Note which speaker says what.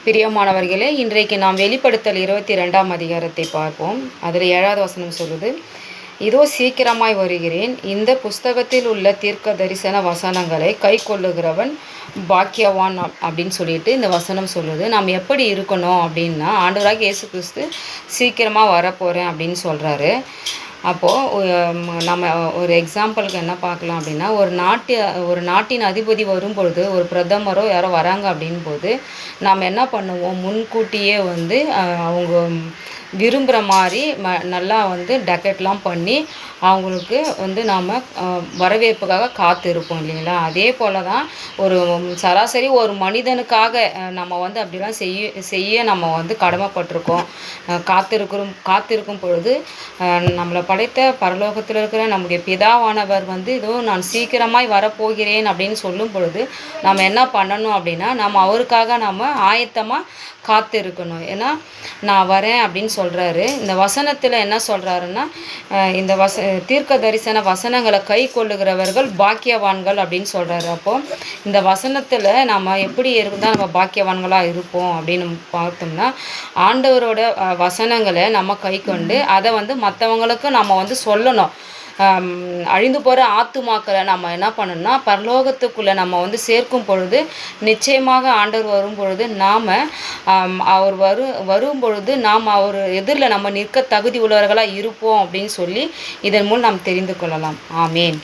Speaker 1: பிரியமானவர்களே, இன்றைக்கு நாம் வெளிப்படுத்தல் 22ஆம் அதிகாரத்தை பார்ப்போம். அதில் 7வது வசனம் சொல்லுது, இதோ சீக்கிரமாய் வருகிறேன். இந்த புஸ்தகத்தில் உள்ள தீர்க்க தரிசன வசனங்களை கை கொள்ளுகிறவன் பாக்கியவான் அப்படின்னு சொல்லிட்டு இந்த வசனம் சொல்லுது. நாம் எப்படி இருக்கணும் அப்படின்னா, ஆண்டவராக இயேசு கிறிஸ்து சீக்கிரமாக வரப்போகிறேன் அப்படின்னு சொல்கிறாரு. அப்போது நம்ம ஒரு எக்ஸாம்பிளுக்கு என்ன பார்க்கலாம் அப்படின்னா, ஒரு நாட்டின் அதிபதி வரும்பொழுது, ஒரு பிரதமரோ யாரோ வராங்க அப்படின் போது நாம் என்ன பண்ணுவோம், முன்கூட்டியே வந்து அவங்க விரும்புகிற மாதிரி நல்லா வந்து டெக்கரேட்லாம் பண்ணி அவங்களுக்கு வந்து நாம் வரவேற்புக்காக காத்திருப்போம் இல்லைங்களா. அதே போல் தான் ஒரு சராசரி ஒரு மனிதனுக்காக நம்ம வந்து அப்படிலாம் செய்ய நம்ம வந்து கடமைப்பட்டிருக்கோம். காத்திருக்கும் பொழுது நம்மளை படைத்த பரலோகத்தில் இருக்கிற நம்முடைய பிதாவானவர் வந்து இதோ நான் சீக்கிரமாய் வரப்போகிறேன் அப்படின்னு சொல்லும் பொழுது நம்ம என்ன பண்ணணும் அப்படின்னா, நம்ம அவருக்காக நம்ம ஆயத்தமாக காத்திருக்கணும். ஏன்னா நான் வரேன் அப்படின்னு சொல்கிறாரு. இந்த வசனத்தில் என்ன சொல்கிறாருன்னா, இந்த தீர்க்க தரிசன வசனங்களை கை கொள்ளுகிறவர்கள் பாக்கியவான்கள் அப்படின்னு சொல்கிறாரு. அப்போது இந்த வசனத்தில் நம்ம எப்படி இருந்தால் நம்ம பாக்கியவான்களாக இருப்போம் அப்படின்னு பார்த்தோம்னா, ஆண்டவரோட வசனங்களை நம்ம கை கொண்டு அதை வந்து மற்றவங்களுக்கு நம்ம வந்து சொல்லணும். அழிந்து போகிற ஆத்துமாக்களை நம்ம என்ன பண்ணணும்னா, பரலோகத்துக்குள்ளே நம்ம வந்து சேர்க்கும் பொழுது நிச்சயமாக ஆண்டவர் வரும் பொழுது நாம் அவர் வரும் பொழுது நாம் அவர் எதிரில் நம்ம நிற்க தகுதி உள்ளவர்களாக இருப்போம் அப்படின்னு சொல்லி இதன் மூலம் நாம் தெரிந்து கொள்ளலாம். ஆமேன்.